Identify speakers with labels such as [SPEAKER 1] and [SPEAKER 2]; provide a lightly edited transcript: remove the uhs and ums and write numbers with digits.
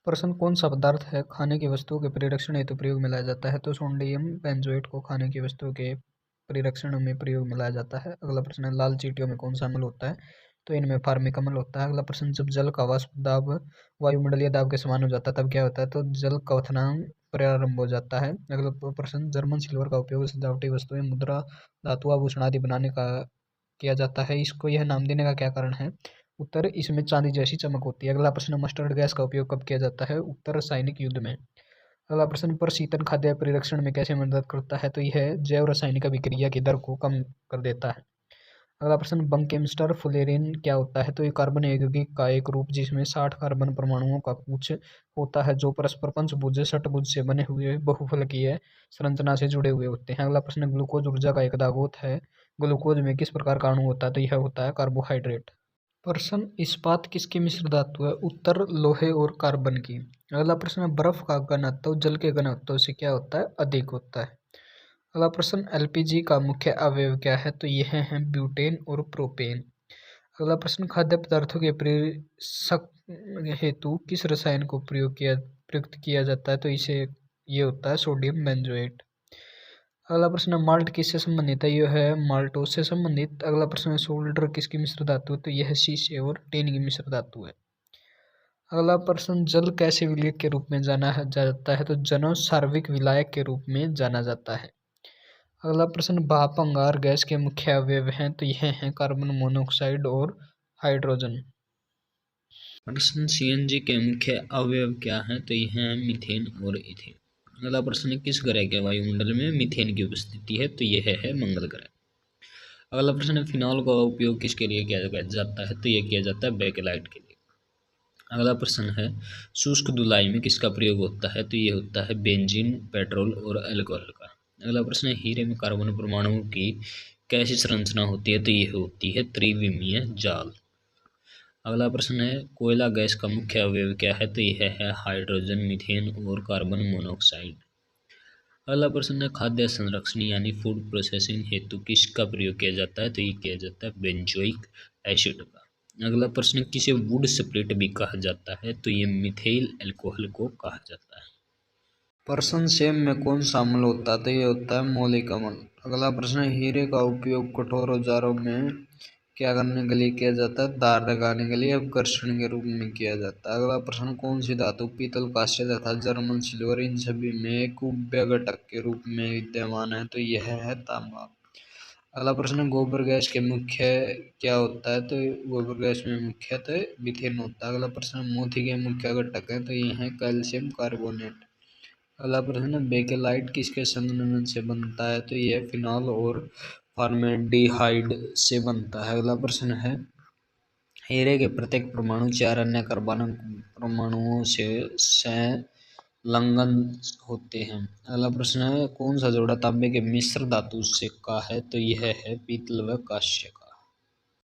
[SPEAKER 1] प्रश्न कौन सा पदार्थ है खाने की वस्तुओं के परिरक्षण हेतु प्रयोग में लाया जाता है? तो सोडियम बेंजोएट को खाने की वस्तुओं के परिरक्षण में प्रयोग में लाया जाता है। अगला प्रश्न है लाल चींटियों में कौन सा अम्ल होता है? तो इनमें फार्मिक अम्ल होता है। अगला प्रश्न जब जल का वाष्प दाब वायुमंडलीय दाब के समान हो जाता है तब क्या होता है? तो जल क्वथनांक प्रारंभ हो जाता है। अगला प्रश्न जर्मन सिल्वर का उपयोग सजावटी वस्तुएं मुद्रा धातु आभूषण आदि बनाने का किया जाता है, इसको यह नाम देने का क्या कारण है? उत्तर इसमें चांदी जैसी चमक होती है। अगला प्रश्न मस्टर्ड गैस का उपयोग कब किया जाता है? उत्तर रासायनिक युद्ध में। अगला प्रश्न प्रशीतन खाद्य परिरक्षण में कैसे मदद करता है? तो यह जैव रासायनिक अभिक्रिया की दर को कम कर देता है। अगला प्रश्न बंकेमस्टर फुलेरिन क्या होता है? तो ये कार्बन यौगिक का एक रूप जिसमें 60 कार्बन परमाणुओं का गुच्छ होता है जो परस्पर पंचभुज षटभुज से बने हुए बहुफलकीय संरचना से जुड़े हुए होते हैं। अगला प्रश्न ग्लूकोज ऊर्जा का एक दागोत है, ग्लूकोज में किस प्रकार का अणु होता है? तो यह होता है कार्बोहाइड्रेट। प्रश्न इस्पात किसकी मिश्र धातु है? उत्तर लोहे और कार्बन की। अगला प्रश्न है बर्फ का घनत्व जल के घनत्व से क्या होता है? अधिक होता है। अगला प्रश्न एलपीजी का मुख्य अवयव क्या है? तो यह है ब्यूटेन और प्रोपेन। अगला प्रश्न खाद्य पदार्थों के परिसक हेतु किस रसायन को प्रयुक्त किया जाता है? तो इसे ये होता है सोडियम बेंजोएट। अगला प्रश्न माल्ट किससे संबंधित है? यह है माल्टोस से संबंधित। अगला प्रश्न है सोल्डर किसकी मिश्र धातु है? तो यह शीशे और टिन की मिश्र धातु है। अगला प्रश्न जल कैसे विलायक के रूप में जाना जाता है? तो जनो सार्वत्रिक विलायक के रूप में जाना जाता है। अगला प्रश्न भाप अंगार गैस के मुख्य अवयव हैं? तो यह है कार्बन मोनोऑक्साइड और हाइड्रोजन।
[SPEAKER 2] प्रश्न सीएनजी के मुख्य अवयव क्या हैं? तो यह है मीथेन और इथेन। अगला प्रश्न किस ग्रह के वायुमंडल में मीथेन की उपस्थिति है? तो यह है मंगल ग्रह। अगला प्रश्न फिनॉल का उपयोग किसके लिए किया जाता है? तो यह किया जाता है बेकेलाइट के लिए। अगला प्रश्न है शुष्क धुलाई में किसका प्रयोग होता है? तो ये होता है बेंजीन, पेट्रोल और अल्कोहल का। अगला प्रश्न है हीरे में कार्बन परमाणुओं की कैसी संरचना होती है? तो ये होती है त्रिविमीय जाल। अगला प्रश्न है कोयला गैस का मुख्य अवयव क्या है? तो यह है हाइड्रोजन, मीथेन और कार्बन मोनोऑक्साइड। अगला प्रश्न है खाद्य संरक्षण यानी फूड प्रोसेसिंग हेतु किसका प्रयोग किया जाता है? तो ये किया जाता है बेंजोइक एसिड का। अगला प्रश्न किसे वुड स्प्लिट भी कहा जाता है? तो ये मिथाइल अल्कोहल को कहा जाता है।
[SPEAKER 1] प्रश्न सेम में कौन सा अम्ल होता है? तो ये होता है मौलिक अम्ल। अगला प्रश्न हीरे का उपयोग कठोर औजारों में क्या करने के लिए किया जाता है? धार लगाने के लिए अपघर्षण के रूप में किया जाता है। अगला प्रश्न कौन सी धातु पीतल, कांस्य तथा जर्मन सिल्वर इन सभी में कुव्य घटक के रूप में विद्यमान है? तो यह है तांबा। अगला प्रश्न गोबर गैस के मुख्य क्या होता है? तो गोबर गैस में मुख्यतः मीथेन होता है। अगला प्रश्न मोती के मुख्य घटक है? तो ये है कैल्शियम कार्बोनेट। अगला प्रश्न बेकेलाइट किसके संघनन से बनता है? तो यह फिनॉल और फॉर्मेल्डिहाइड से बनता है। अगला प्रश्न है हीरे के प्रत्येक परमाणु 4 अन्य कार्बन परमाणुओं से संलग्न होते हैं। अगला प्रश्न है कौन सा जोड़ा तांबे के मिश्र धातु से का है? तो यह है पीतल व कांस्य का।